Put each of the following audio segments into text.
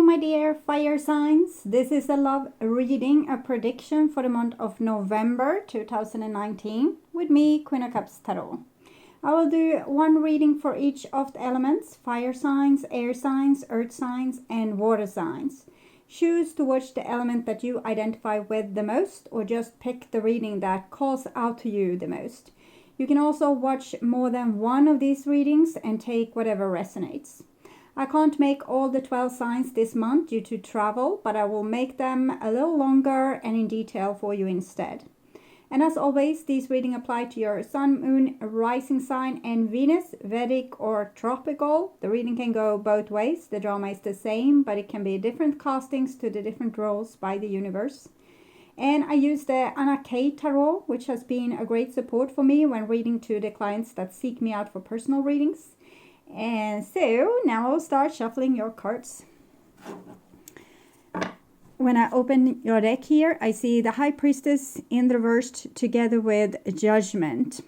my dear fire signs. This is a love reading, a prediction for the month of November 2019 with me, Queen of Cups Tarot. I will do one reading for each of the elements: fire signs, air signs, earth signs, and water signs. Choose to watch the element that you identify with the most, or just pick the reading that calls out to you the most. You can also watch more than one of these readings and take whatever resonates. I can't make all the 12 signs this month due to travel, but I will make them a little longer and in detail for you instead. And as always, these readings apply to your sun, moon, rising sign, and Venus, Vedic or tropical. The reading can go both ways. The drama is the same, but it can be different castings to the different roles by the universe. And I use the Untitled Tarot, which has been a great support for me when reading to the clients that seek me out for personal readings. And so now I'll start shuffling your cards. When I open your deck here, I see the High Priestess in reversed together with Judgment.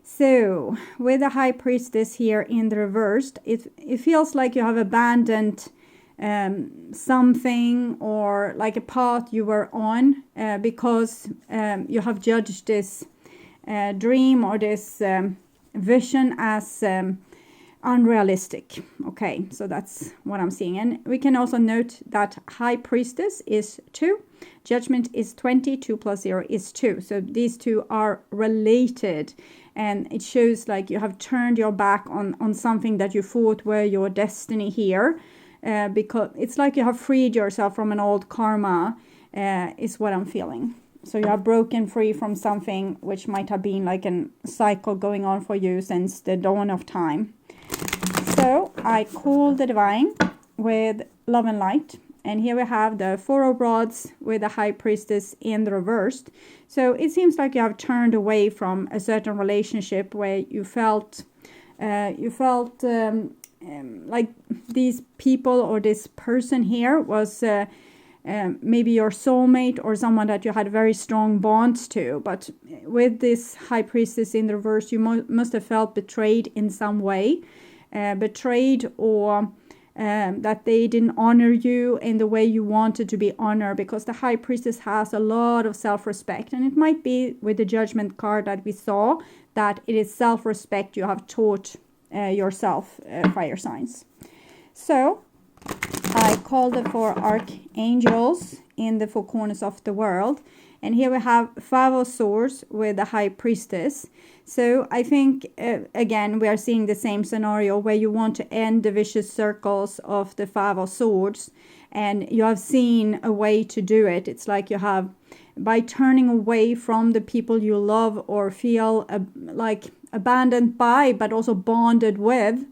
So with the High Priestess here in the reversed, it feels like you have abandoned something, or like a path you were on, because you have judged this dream or this vision as unrealistic. Okay, so that's what I'm seeing. And we can also note that High Priestess is 2, Judgment is 20, 2 plus 0 is 2. So these two are related, and it shows like you have turned your back on something that you thought were your destiny here, because it's like you have freed yourself from an old karma, is what I'm feeling. So you have broken free from something which might have been like a cycle going on for you since the dawn of time. So I call the divine with love and light. And here we have the Four of Rods with the High Priestess in the reversed. So it seems like you have turned away from a certain relationship where you felt like these people or this person here was maybe your soulmate or someone that you had very strong bonds to. But with this High Priestess in the reverse, you must have felt betrayed in some way. Betrayed, or that they didn't honor you in the way you wanted to be honored, because the High Priestess has a lot of self-respect. And it might be with the Judgment card that we saw that it is self-respect you have taught yourself, fire signs. So I call the 4 archangels in the 4 corners of the world. And here we have 5 of Swords with the High Priestess. So I think, again, we are seeing the same scenario where you want to end the vicious circles of the 5 of Swords. And you have seen a way to do it. It's like you have, by turning away from the people you love or feel like abandoned by, but also bonded with,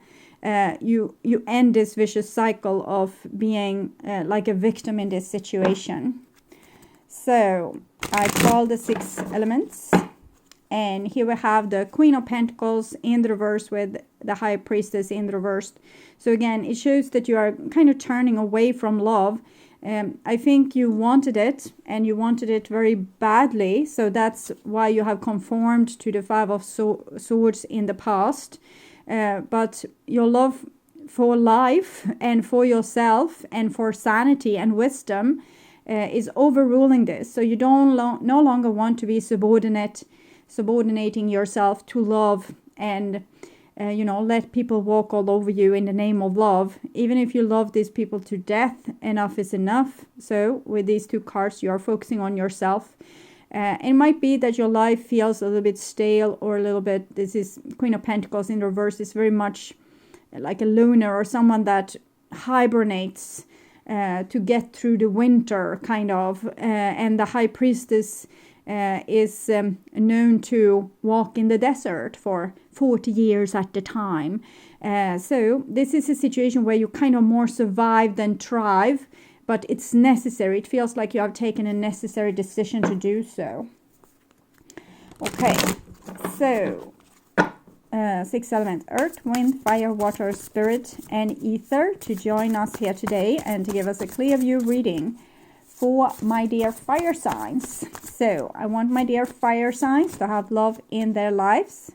you end this vicious cycle of being like a victim in this situation. So I call the 6 elements, and here we have the Queen of Pentacles in the reverse with the High Priestess in the reverse. So again, it shows that you are kind of turning away from love. I think you wanted it, and you wanted it very badly, so that's why you have conformed to the 5 of Swords in the past. But your love for life and for yourself and for sanity and wisdom is overruling this. So you don't no longer want to be subordinating yourself to love and let people walk all over you in the name of love. Even if you love these people to death, enough is enough. So with these 2 cards, you are focusing on yourself. It might be that your life feels a little bit stale, or a little bit, this is Queen of Pentacles in reverse, is very much like a loner or someone that hibernates to get through the winter, kind of. And the High Priestess is known to walk in the desert for 40 years at a time. So this is a situation where you kind of more survive than thrive, but it's necessary. It feels like you have taken a necessary decision to do so. Okay, so 6 elements: earth, wind, fire, water, spirit, and ether, to join us here today and to give us a clear view reading for my dear fire signs. So I want my dear fire signs to have love in their lives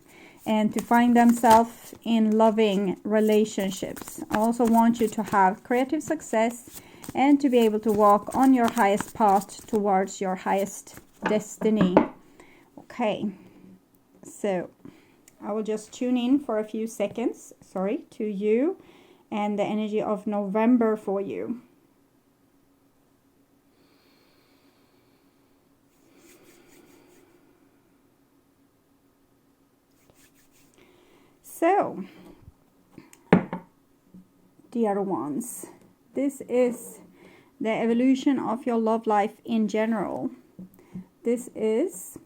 and to find themselves in loving relationships. I also want you to have creative success and to be able to walk on your highest path towards your highest destiny. Okay, so I will just tune in for a few seconds, to you and the energy of November for you. So, dear ones, this is the evolution of your love life in general. This is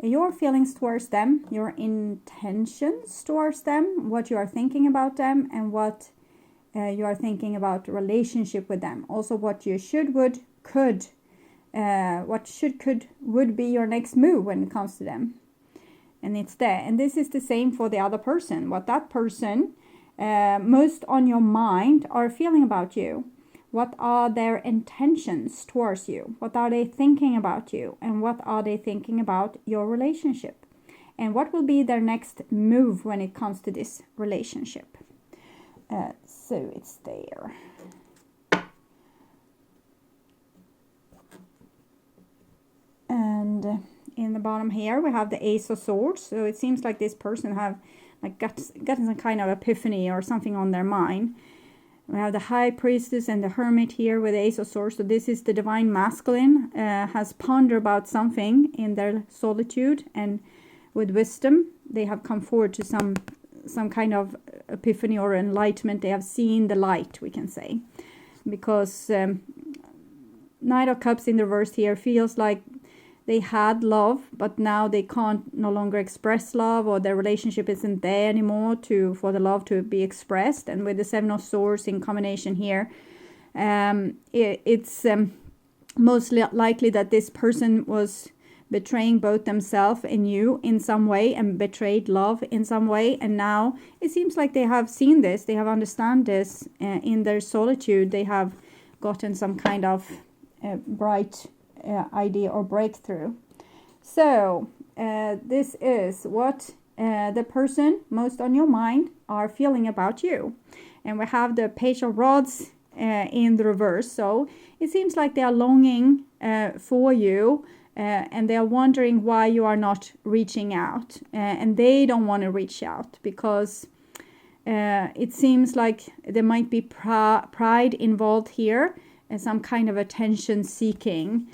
your feelings towards them, your intentions towards them, what you are thinking about them, and what you are thinking about relationship with them. Also what you should, would, could, would be your next move when it comes to them. And it's there. And this is the same for the other person. What that person most on your mind are feeling about you. What are their intentions towards you? What are they thinking about you? And what are they thinking about your relationship? And what will be their next move when it comes to this relationship? So it's there. And in the bottom here we have the Ace of Swords. So it seems like this person have like gotten some kind of epiphany or something on their mind. We have the High Priestess and the Hermit here with the Ace of Swords. So this is the Divine Masculine, has pondered about something in their solitude, and with wisdom they have come forward to some kind of epiphany or enlightenment. They have seen the light, we can say, because Knight of Cups in the reverse here feels like they had love, but now they can't no longer express love, or their relationship isn't there anymore for the love to be expressed. And with the Seven of Swords in combination here, it's most likely that this person was betraying both themselves and you in some way, and betrayed love in some way. And now it seems like they have seen this, they have understand this in their solitude. They have gotten some kind of bright idea or breakthrough. So this is what the person most on your mind are feeling about you. And we have the Page of Rods in the reverse. So it seems like they are longing for you, and they are wondering why you are not reaching out, and they don't want to reach out because it seems like there might be pride involved here, and some kind of attention seeking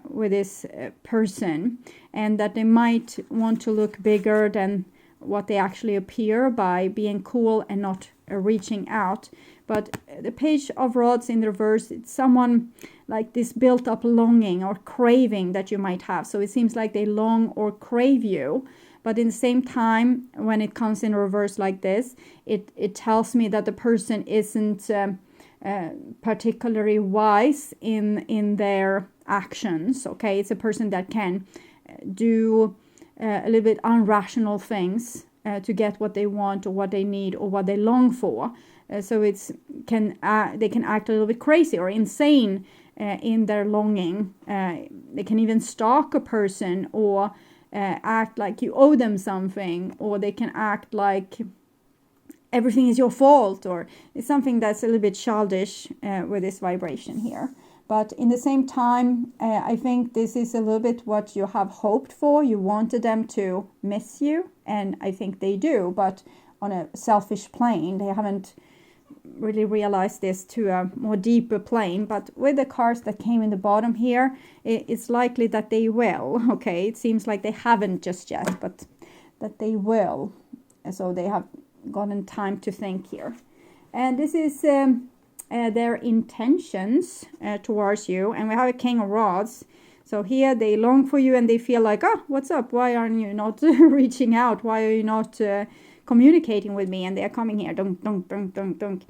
with this person, and that they might want to look bigger than what they actually appear by being cool and not reaching out. But the Page of Rods in the reverse, it's someone like this built up longing or craving that you might have. So it seems like they long or crave you, but in the same time, when it comes in reverse like this, it tells me that the person isn't particularly wise in their actions. Okay, it's a person that can do a little bit irrational things to get what they want or what they need or what they long for. So they can act a little bit crazy or insane in their longing. They can even stalk a person, or act like you owe them something, or they can act like everything is your fault, or it's something that's a little bit childish with this vibration here. But in the same time, I think this is a little bit what you have hoped for. You wanted them to miss you, and I think they do, but on a selfish plane. They haven't really realized this to a more deeper plane. But with the cards that came in the bottom here, it's likely that they will. Okay, it seems like they haven't just yet, but that they will. So they have gotten time to think here. And this is their intentions towards you. And we have a King of Rods. So here they long for you, and they feel like, oh, what's up? Why aren't you not reaching out? Why are you not communicating with me? And they are coming here. Dunk, dunk, dunk, dunk, dunk.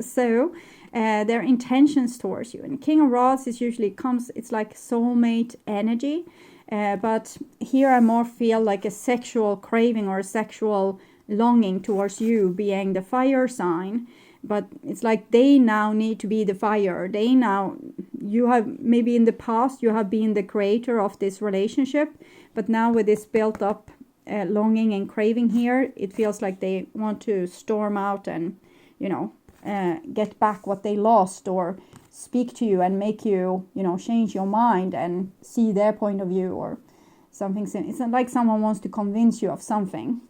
So their intentions towards you. And King of Rods is usually it's like soulmate energy. But here I more feel like a sexual craving or a sexual longing towards you, being the fire sign. But it's like they now need to be the fire. You have, maybe in the past, you have been the creator of this relationship. But now with this built up longing and craving here, it feels like they want to storm out and, get back what they lost, or speak to you and make you, change your mind and see their point of view or something. It's not like someone wants to convince you of something.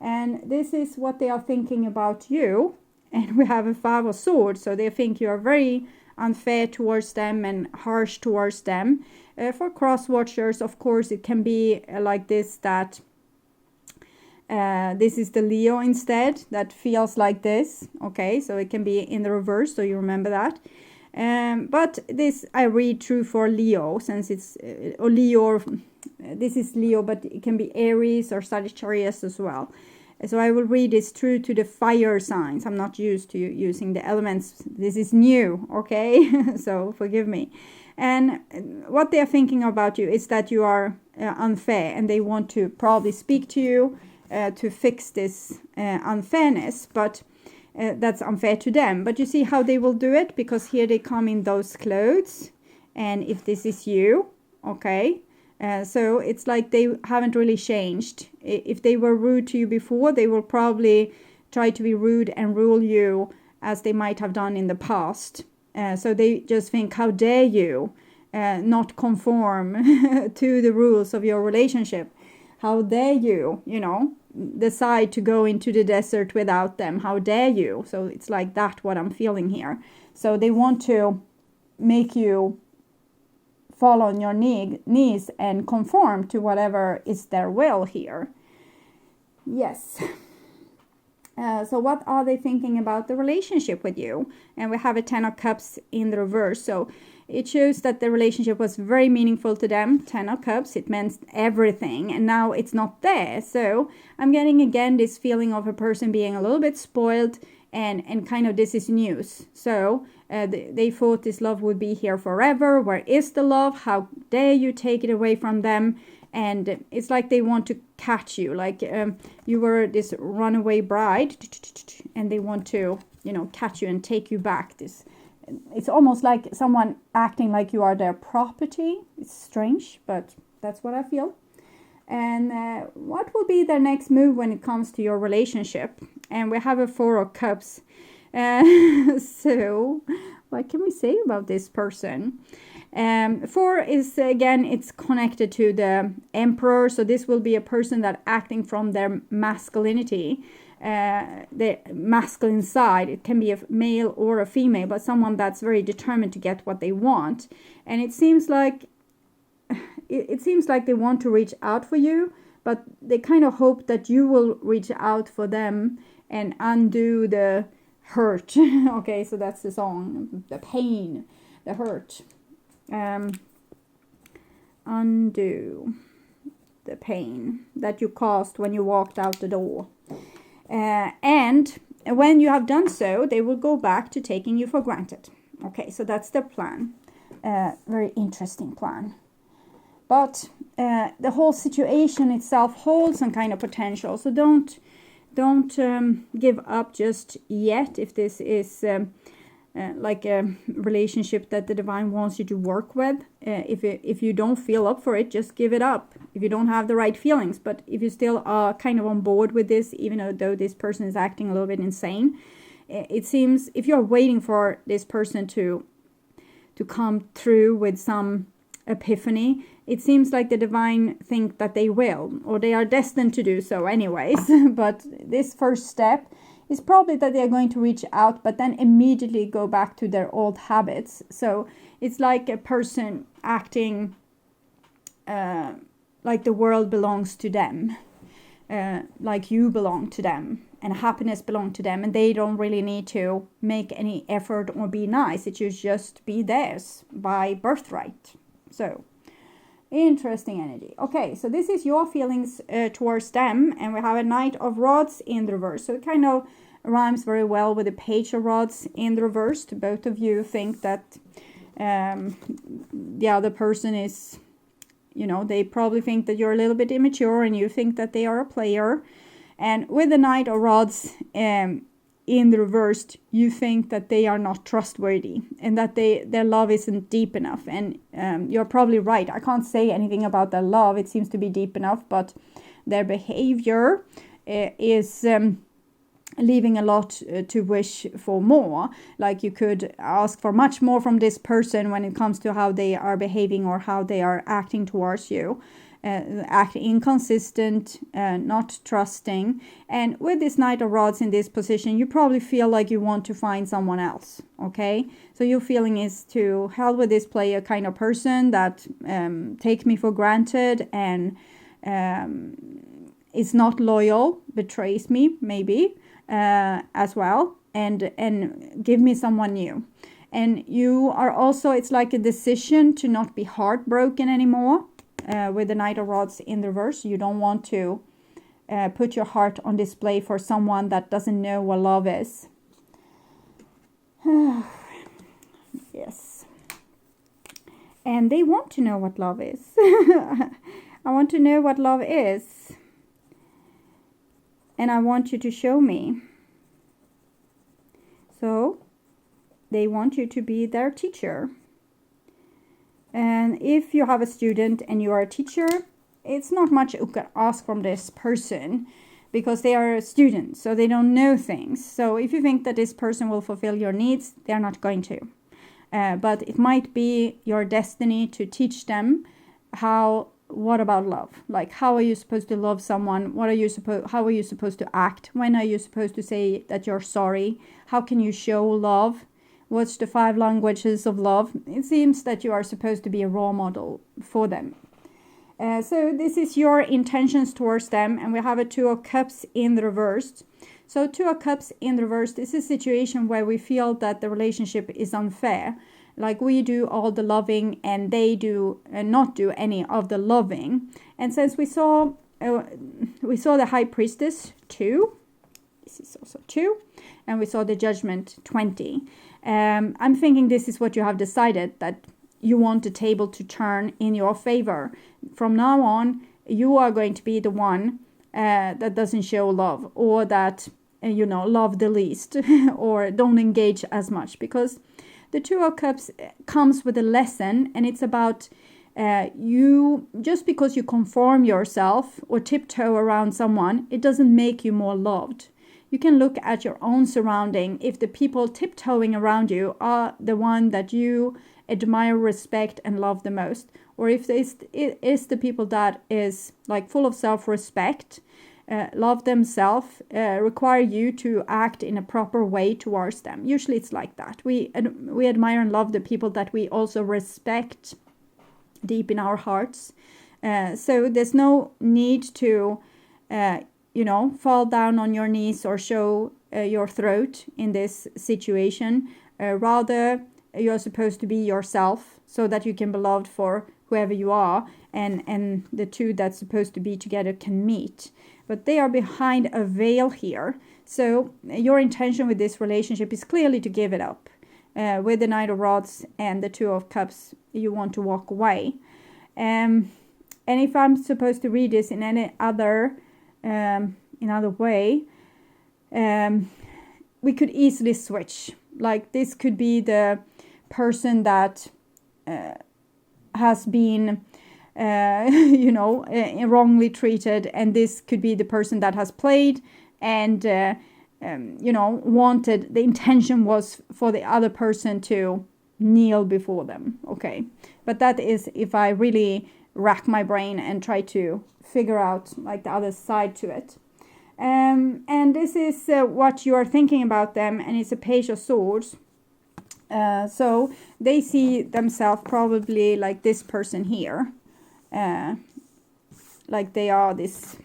And this is what they are thinking about you. And we have a 5 of Swords, so they think you are very unfair towards them and harsh towards them. For cross watchers, of course, it can be like this, that this is the Leo instead that feels like this. Okay, so it can be in the reverse, so you remember that. But this I read true for Leo, since it's or Leo. This is Leo, but it can be Aries or Sagittarius as well. So I will read this true to the fire signs. I'm not used to using the elements. This is new, okay? So forgive me. And what they are thinking about you is that you are unfair, and they want to probably speak to you to fix this unfairness, but that's unfair to them. But you see how they will do it, because here they come in those clothes, and if this is you, okay, so it's like they haven't really changed. If they were rude to you before, they will probably try to be rude and rule you as they might have done in the past. So they just think, how dare you not conform to the rules of your relationship? How dare you, decide to go into the desert without them? How dare you? So it's like that, what I'm feeling here. So they want to make you fall on your knees and conform to whatever is their will here. Yes. So what are they thinking about the relationship with you? And we have a 10 of Cups in the reverse. So it shows that the relationship was very meaningful to them. 10 of Cups, it meant everything. And now it's not there. So I'm getting again this feeling of a person being a little bit spoiled, and kind of this is news. So they thought this love would be here forever. Where is the love? How dare you take it away from them? And it's like they want to catch you, like you were this runaway bride, and they want to, catch you and take you back. It's almost like someone acting like you are their property. It's strange, but that's what I feel. And what will be their next move when it comes to your relationship? And we have a 4 of Cups. So what can we say about this person? 4 is, again, it's connected to the Emperor. So this will be a person that acting from their masculinity, the masculine side. It can be a male or a female, but someone that's very determined to get what they want. And it seems like they want to reach out for you, but they kind of hope that you will reach out for them and undo the hurt. Okay, so that's the song, the pain, the hurt. Undo the pain that you caused when you walked out the door. And when you have done so, they will go back to taking you for granted. Okay, so that's their plan. Very interesting plan. But the whole situation itself holds some kind of potential. So don't give up just yet if this is like a relationship that the divine wants you to work with. If you don't feel up for it, just give it up. If you don't have the right feelings, but if you still are kind of on board with this, even though this person is acting a little bit insane, it seems if you're waiting for this person to come through with some epiphany, it seems like the divine think that they will, or they are destined to do so anyways. But this first step is probably that they are going to reach out, but then immediately go back to their old habits. So it's like a person acting like the world belongs to them, like you belong to them, and happiness belongs to them, and they don't really need to make any effort or be nice. It should just be theirs by birthright. So interesting energy. Okay, so this is your feelings towards them, and we have a Knight of Rods in the reverse. So it kind of rhymes very well with the Page of Rods in the reverse. Both of you think that the other person is, they probably think that you're a little bit immature, and you think that they are a player. And with the Knight of Rods in the reversed, you think that they are not trustworthy, and that their love isn't deep enough. And you're probably right. I can't say anything about their love. It seems to be deep enough, but their behavior is leaving a lot to wish for more. Like you could ask for much more from this person when it comes to how they are behaving or how they are acting towards you. Act inconsistent, not trusting. And with this Knight of Rods in this position, you probably feel like you want to find someone else, okay? So your feeling is to hell with this player kind of person that take me for granted and is not loyal, betrays me maybe as well, and give me someone new. And you are also, it's like a decision to not be heartbroken anymore. With the Knight of Rods in the reverse, you don't want to put your heart on display for someone that doesn't know what love is. Yes. And they want to know what love is. I want to know what love is. And I want you to show me. So, they want you to be their teacher. And if you have a student and you are a teacher, it's not much you can ask from this person because they are a student, so they don't know things. So if you think that this person will fulfill your needs, they're not going to. But it might be your destiny to teach them what about love? Like, how are you supposed to love someone? How are you supposed to act? When are you supposed to say that you're sorry? How can you show love? What's the 5 languages of love? It seems that you are supposed to be a role model for them. So this is your intentions towards them. And we have a 2 of Cups in the reverse. So 2 of Cups in the reverse, this is a situation where we feel that the relationship is unfair. Like we do all the loving and they do not do any of the loving. And since we saw the High Priestess 2, this is also 2, and we saw the Judgment 20. I'm thinking this is what you have decided, that you want the table to turn in your favor. From now on, you are going to be the one that doesn't show love, or that, love the least, or don't engage as much. Because the 2 of Cups comes with a lesson, and it's about you, just because you conform yourself or tiptoe around someone, it doesn't make you more loved. You can look at your own surrounding. If the people tiptoeing around you are the one that you admire, respect, and love the most, or if it is the people that is like full of self-respect, love themselves, require you to act in a proper way towards them. Usually it's like that. We admire and love the people that we also respect deep in our hearts. So there's no need to fall down on your knees or show your throat in this situation. Rather, you're supposed to be yourself so that you can be loved for whoever you are, and the two that's supposed to be together can meet. But they are behind a veil here. So your intention with this relationship is clearly to give it up. With the Knight of Rods and the 2 of Cups, you want to walk away. And if I'm supposed to read this in any other way, we could easily switch. Like this could be the person that has been wrongly treated, and this could be the person that has played and wanted, the intention was for the other person to kneel before them. Okay, but that is if I really rack my brain and try to figure out like the other side to it. And this is what you are thinking about them, and it's a Page of Swords. So they see themselves probably like this person here, like they are this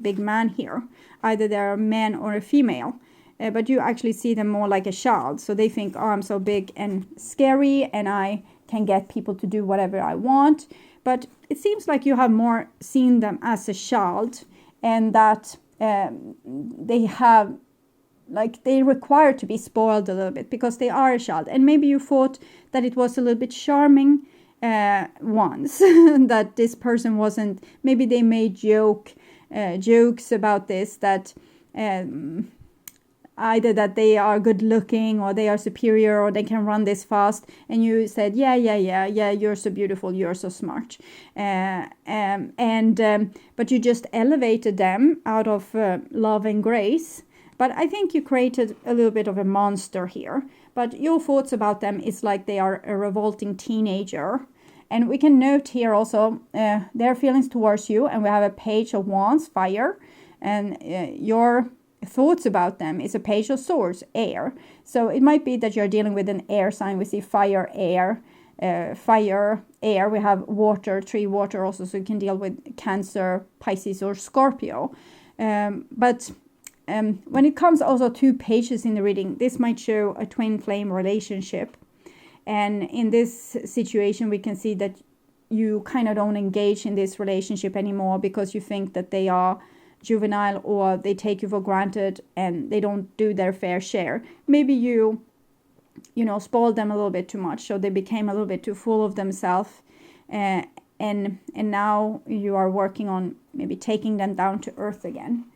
big man here. Either they're a man or a female, but you actually see them more like a child. So they think, oh, I'm so big and scary and I can get people to do whatever I want. But it seems like you have more seen them as a child, and that they require to be spoiled a little bit because they are a child. And maybe you thought that it was a little bit charming once, that this person wasn't, maybe they made jokes about this, that either that they are good looking or they are superior or they can run this fast, and you said yeah, you're so beautiful, you're so smart, but you just elevated them out of love and grace, But I think you created a little bit of a monster here. But your thoughts about them is like they are a revolting teenager. And we can note here also their feelings towards you. And we have a page of wands, fire. And your thoughts about them is a page of swords, air. So it might be that you're dealing with an air sign. We see fire, air. Fire, air. We have water, tree, water also. So you can deal with Cancer, Pisces or Scorpio. But when it comes also to pages in the reading, this might show a twin flame relationship. And in this situation, we can see that you kind of don't engage in this relationship anymore because you think that they are juvenile or they take you for granted and they don't do their fair share. Maybe you spoiled them a little bit too much, so they became a little bit too full of themselves. And now you are working on maybe taking them down to earth again.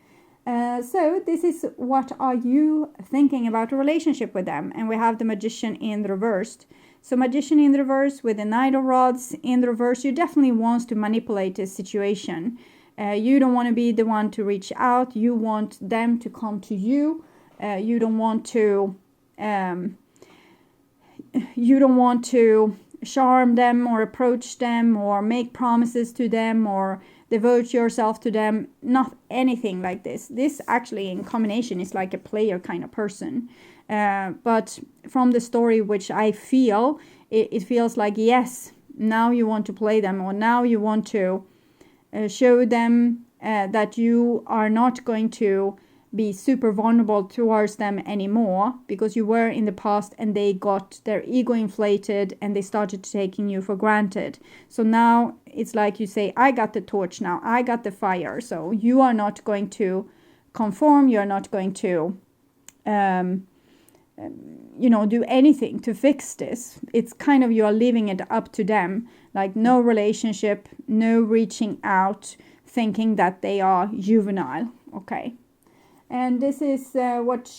So this is what are you thinking about a relationship with them. And we have the Magician in the reversed. So Magician in the reverse with the Knight of Rods in the reverse, you definitely want to manipulate this situation. You don't want to be the one to reach out. You want them to come to you. You don't want to charm them or approach them or make promises to them or devote yourself to them. Not anything like this. This actually in combination is like a player kind of person. But from the story, which I feel, it feels like, yes, now you want to play them, or now you want to show them that you are not going to be super vulnerable towards them anymore, because you were in the past and they got their ego inflated and they started taking you for granted. So now it's like you say, I got the torch now, I got the fire. So you are not going to conform, you're not going to do anything to fix this. It's kind of, you are leaving it up to them, like no relationship, no reaching out, thinking that they are juvenile. Okay. And this is what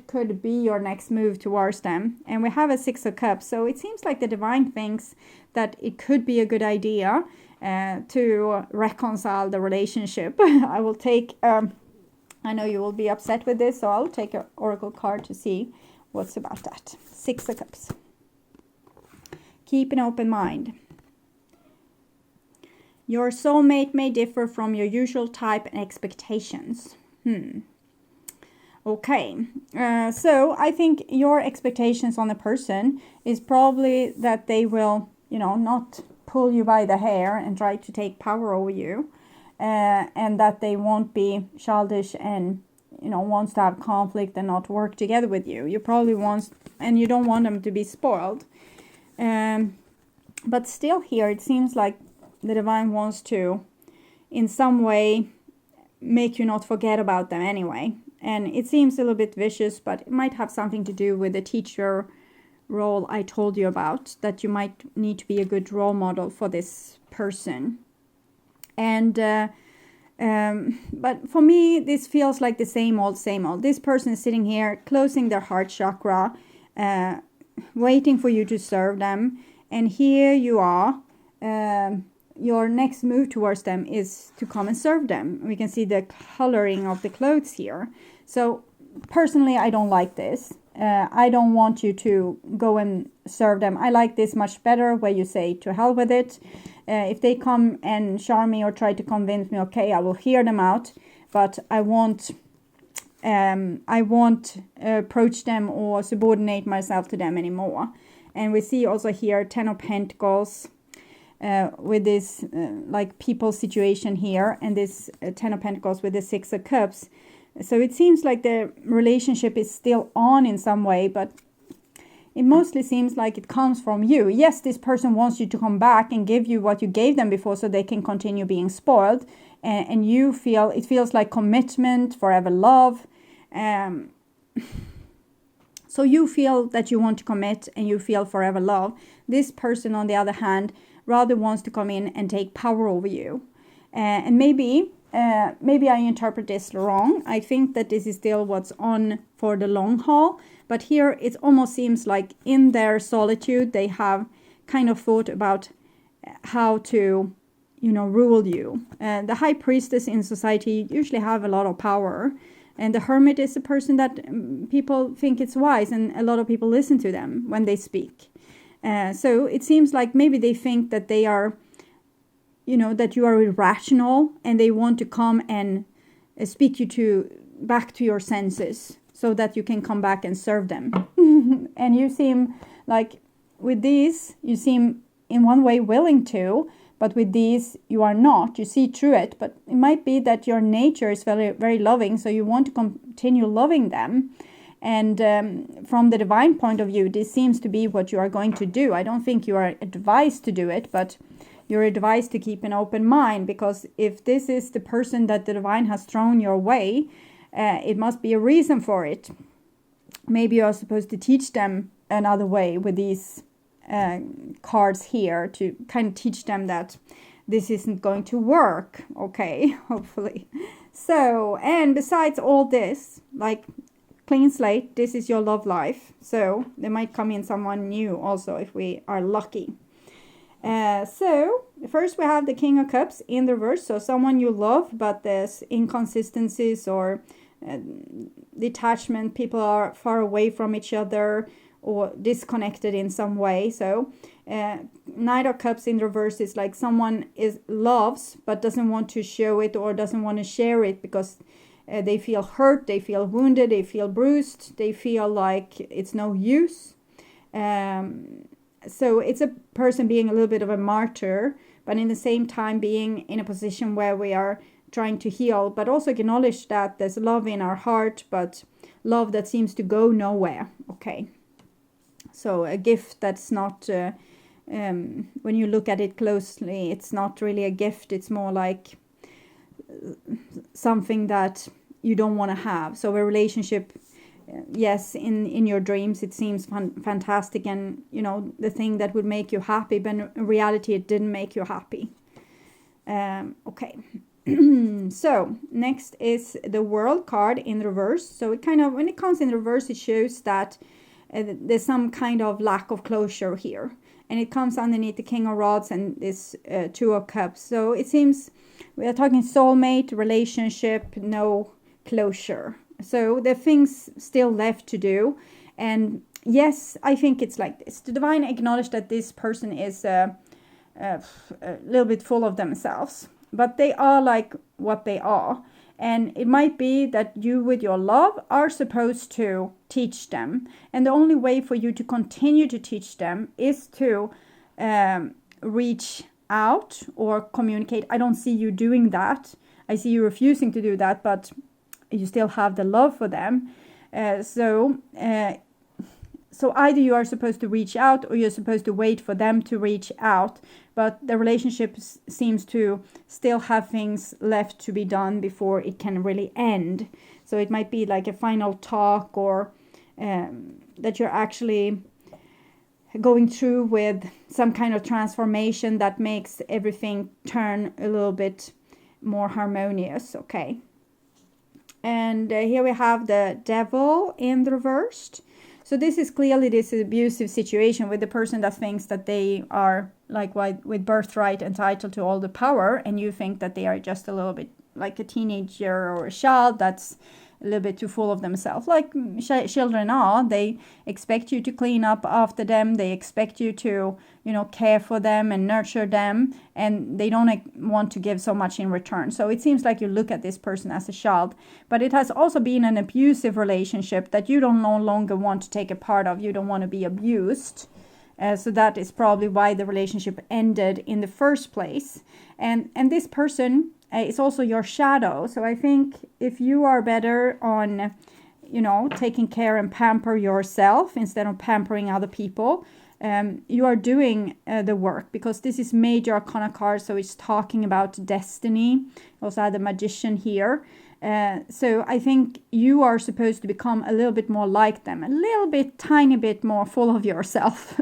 could be your next move towards them. And we have a Six of Cups. So it seems like the divine thinks that it could be a good idea to reconcile the relationship. I will take, I know you will be upset with this, so I'll take an oracle card to see what's about that. Six of Cups. Keep an open mind. Your soulmate may differ from your usual type and expectations. Okay, so I think your expectations on the person is probably that they will, not pull you by the hair and try to take power over you, and that they won't be childish and, wants to have conflict and not work together with you. You probably and you don't want them to be spoiled. But still here, it seems like the divine wants to, in some way, make you not forget about them anyway. And it seems a little bit vicious, but it might have something to do with the teacher role I told you about, that you might need to be a good role model for this person. And but for me, this feels like the same old, same old. This person is sitting here, closing their heart chakra, waiting for you to serve them. And here you are. Your next move towards them is to come and serve them. We can see the coloring of the clothes here. So personally, I don't like this. I don't want you to go and serve them. I like this much better, where you say, to hell with it. If they come and charm me or try to convince me, okay, I will hear them out, but I won't approach them or subordinate myself to them anymore. And we see also here 10 of Pentacles, with this like people situation here, and this 10 of Pentacles with the 6 of Cups. So it seems like the relationship is still on in some way, but it mostly seems like it comes from you. Yes, this person wants you to come back and give you what you gave them before, so they can continue being spoiled, and you feel, it feels like commitment, forever love. So you feel that you want to commit and you feel forever love. This person, on the other hand, rather wants to come in and take power over you. And maybe I interpret this wrong. I think that this is still what's on for the long haul. But here it almost seems like in their solitude, they have kind of thought about how to, rule you. The high priestess in society usually have a lot of power. And the hermit is a person that people think it's wise, and a lot of people listen to them when they speak. So it seems like maybe they think that they are, that you are irrational, and they want to come and speak you back to your senses so that you can come back and serve them. And you seem like with these, you seem in one way willing to, but with these you are not. You see through it, but it might be that your nature is very, very loving, so you want to continue loving them. And from the divine point of view, this seems to be what you are going to do. I don't think you are advised to do it, but you're advised to keep an open mind, because if this is the person that the divine has thrown your way, it must be a reason for it. Maybe you are supposed to teach them another way with these cards here, to kind of teach them that this isn't going to work, okay, hopefully. So, and besides all this, like clean slate, this is your love life, so there might come in someone new also if we are lucky. So first we have the King of Cups in the reverse, so someone you love, but there's inconsistencies or detachment, people are far away from each other or disconnected in some way. So Knight of Cups in reverse is like someone loves but doesn't want to show it or doesn't want to share it because they feel hurt, they feel wounded, they feel bruised, they feel like it's no use. So it's a person being a little bit of a martyr, but in the same time being in a position where we are trying to heal, but also acknowledge that there's love in our heart, but love that seems to go nowhere. Okay. So a gift that's not, when you look at it closely, it's not really a gift. It's more like something that you don't want to have. So a relationship, yes, in your dreams, it seems fantastic and, the thing that would make you happy, but in reality, it didn't make you happy. Okay. So next is the World card in reverse. So it kind of, when it comes in reverse, it shows that there's some kind of lack of closure here, and it comes underneath the King of Rods and this Two of Cups. So it seems we are talking soulmate, relationship, no closure. So there are things still left to do. And yes, I think it's like this. The divine acknowledge that this person is a little bit full of themselves, but they are like what they are. And it might be that you with your love are supposed to teach them. And the only way for you to continue to teach them is to reach out or communicate. I don't see you doing that. I see you refusing to do that, but you still have the love for them. So either you are supposed to reach out or you're supposed to wait for them to reach out. But the relationship seems to still have things left to be done before it can really end. So it might be like a final talk, or that you're actually going through with some kind of transformation that makes everything turn a little bit more harmonious. Okay. And here we have the Devil in the reversed. So this is clearly this abusive situation with the person that thinks that they are like with birthright entitled to all the power, and you think that they are just a little bit like a teenager or a child that's a little bit too full of themselves, like children are. They expect you to clean up after them. They expect you to, care for them and nurture them, and they don't want to give so much in return. So it seems like you look at this person as a child, but it has also been an abusive relationship that you don't no longer want to take a part of. You don't want to be abused. So that is probably why the relationship ended in the first place. And this person is also your shadow. So I think if you are better on, taking care and pamper yourself instead of pampering other people, you are doing the work, because this is major arcana card. So it's talking about destiny. Also had the Magician here. So I think you are supposed to become a little bit more like them, a little bit, tiny bit more full of yourself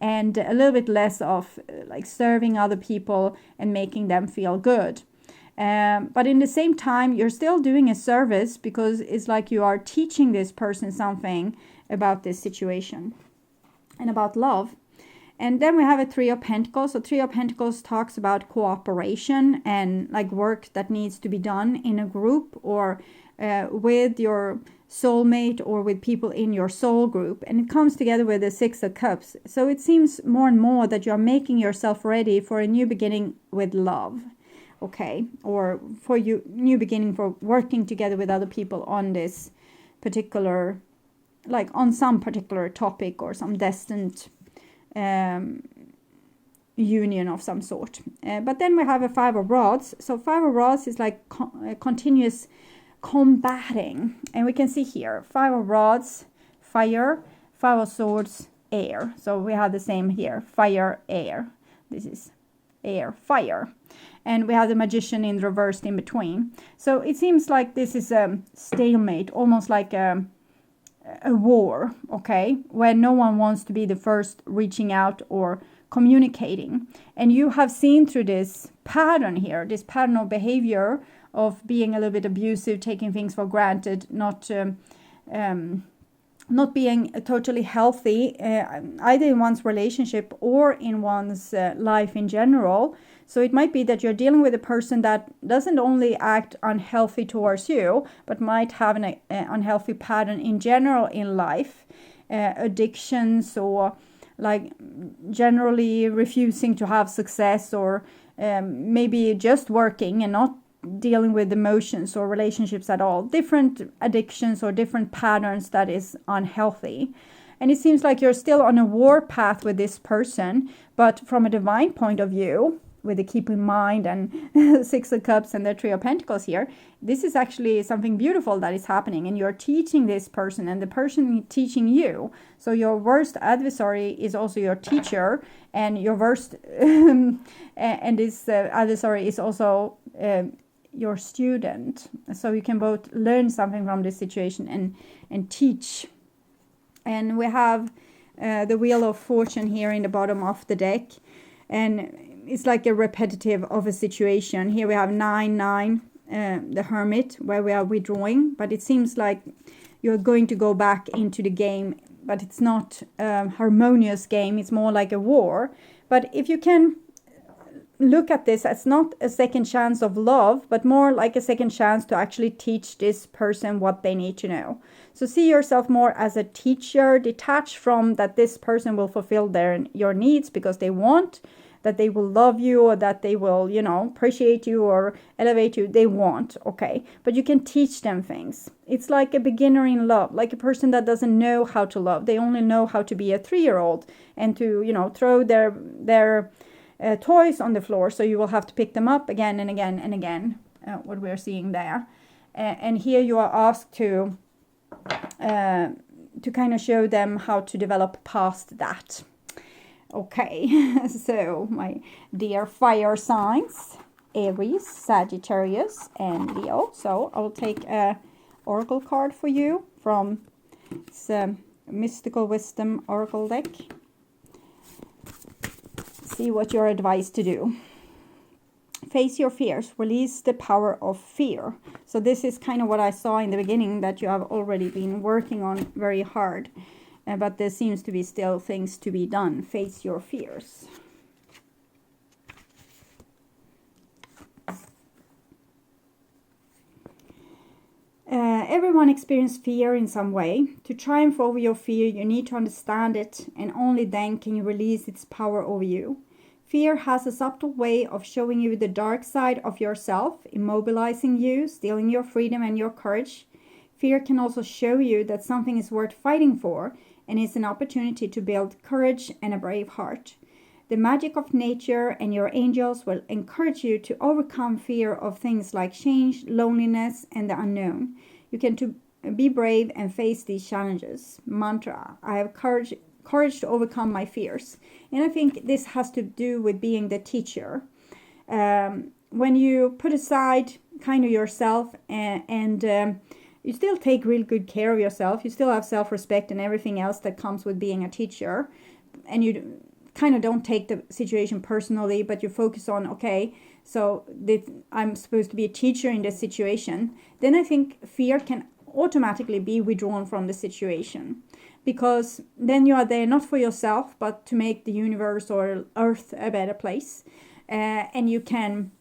and a little bit less of like serving other people and making them feel good. But in the same time, you're still doing a service, because it's like you are teaching this person something about this situation and about love. And then we have a Three of Pentacles. So Three of Pentacles talks about cooperation and like work that needs to be done in a group, or with your soulmate or with people in your soul group, and it comes together with the Six of Cups. So it seems more and more that you're making yourself ready for a new beginning with love, okay, or for you new beginning for working together with other people on this particular, like on some particular topic or some destined union of some sort. But then we have a Five of Rods. So Five of Rods is like continuous combating, and we can see here Five of Rods, fire, Five of Swords, air. So we have the same here, fire, air. This is air, fire, and we have the Magician in reversed in between. So it seems like this is a stalemate, almost like a war, okay, where no one wants to be the first reaching out or communicating. And you have seen through this pattern here, this pattern of behavior of being a little bit abusive, taking things for granted, not being totally healthy, either in one's relationship or in one's life in general. So it might be that you're dealing with a person that doesn't only act unhealthy towards you, but might have an unhealthy pattern in general in life, addictions, or like generally refusing to have success, or maybe just working and not dealing with emotions or relationships at all. Different addictions or different patterns that is unhealthy. And it seems like you're still on a war path with this person, but from a divine point of view, with the keep in mind and Six of Cups and the Three of Pentacles here, this is actually something beautiful that is happening, and you're teaching this person and the person teaching you. So your worst adversary is also your teacher, and your worst and this adversary is also your student. So you can both learn something from this situation and teach. And we have the Wheel of Fortune here in the bottom of the deck, and it's like a repetitive of a situation. Here we have 9, the Hermit, where we are withdrawing, but it seems like you're going to go back into the game, but it's not a harmonious game, it's more like a war. But if you can look at this as not a second chance of love, but more like a second chance to actually teach this person what they need to know. So see yourself more as a teacher, detached from that this person will fulfill your needs because they want, that they will love you, or that they will, appreciate you or elevate you. They want, okay? But you can teach them things. It's like a beginner in love, like a person that doesn't know how to love. They only know how to be a 3-year-old and to, throw their toys on the floor. So you will have to pick them up again and again and again, what we're seeing there. And here you are asked to kind of show them how to develop past that. Okay, so my dear fire signs, Aries, Sagittarius, and Leo. So I'll take a oracle card for you from Mystical Wisdom Oracle deck. See what you're advised to do. Face your fears. Release the power of fear. So this is kind of what I saw in the beginning, that you have already been working on very hard. But there seems to be still things to be done. Face your fears. Everyone experiences fear in some way. To triumph over your fear, you need to understand it, and only then can you release its power over you. Fear has a subtle way of showing you the dark side of yourself, immobilizing you, stealing your freedom and your courage. Fear can also show you that something is worth fighting for, and is an opportunity to build courage and a brave heart. The magic of nature and your angels will encourage you to overcome fear of things like change, loneliness, and the unknown. You can be brave and face these challenges. Mantra: I have courage to overcome my fears. And I think this has to do with being the teacher. When you put aside kind of yourself and you still take real good care of yourself, you still have self-respect and everything else that comes with being a teacher, and you kind of don't take the situation personally, but you focus on, okay, so I'm supposed to be a teacher in this situation, then I think fear can automatically be withdrawn from the situation, because then you are there not for yourself, but to make the universe or earth a better place. And you can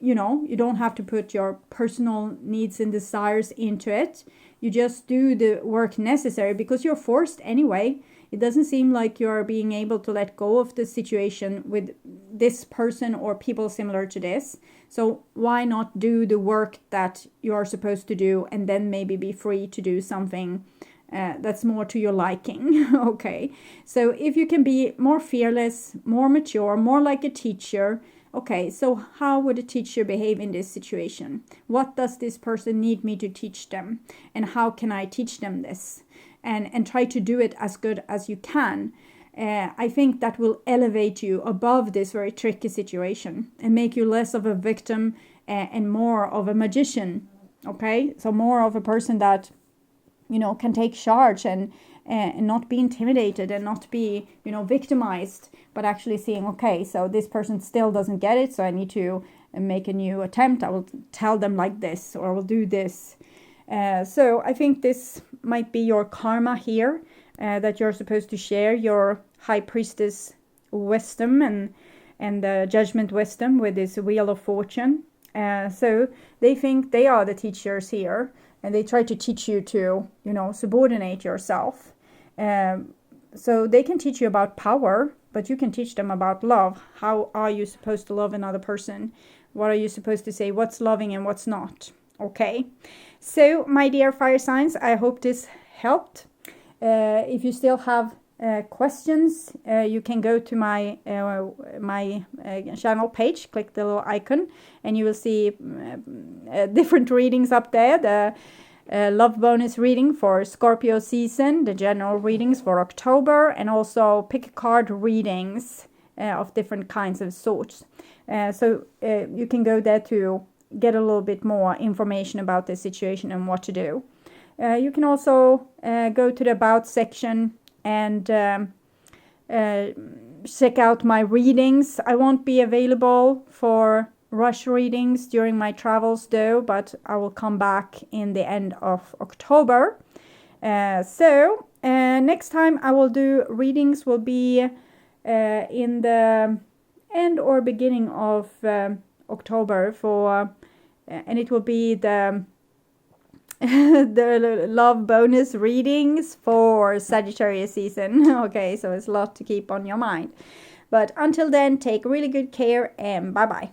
you don't have to put your personal needs and desires into it. You just do the work necessary because you're forced anyway. It doesn't seem like you're being able to let go of the situation with this person or people similar to this. So why not do the work that you're supposed to do and then maybe be free to do something that's more to your liking. Okay, so if you can be more fearless, more mature, more like a teacher. Okay, so how would a teacher behave in this situation? What does this person need me to teach them? And how can I teach them this? And try to do it as good as you can. I think that will elevate you above this very tricky situation and make you less of a victim and more of a magician. Okay, so more of a person that can take charge and not be intimidated and not be victimized, but actually seeing, okay, so this person still doesn't get it, so I need to make a new attempt. I will tell them like this, or I will do this. So I think this might be your karma here, that you're supposed to share your high priestess wisdom and the judgment wisdom with this wheel of fortune. So they think they are the teachers here, and they try to teach you to, subordinate yourself. So they can teach you about power, but you can teach them about love. How are you supposed to love another person? What are you supposed to say? What's loving and what's not? Okay. So, my dear fire signs, I hope this helped. If you still have questions, you can go to my channel page, click the little icon, and you will see different readings up there. The love bonus reading for Scorpio season, the general readings for October, and also pick a card readings of different kinds of sorts. So you can go there to get a little bit more information about the situation and what to do. You can also go to the About section and check out my readings. I won't be available for rush readings during my travels though, but I will come back in the end of October. So next time I will do readings will be in the end or beginning of October for and it will be the the love bonus readings for Sagittarius season. Okay, so it's a lot to keep on your mind. But until then, take really good care and bye-bye.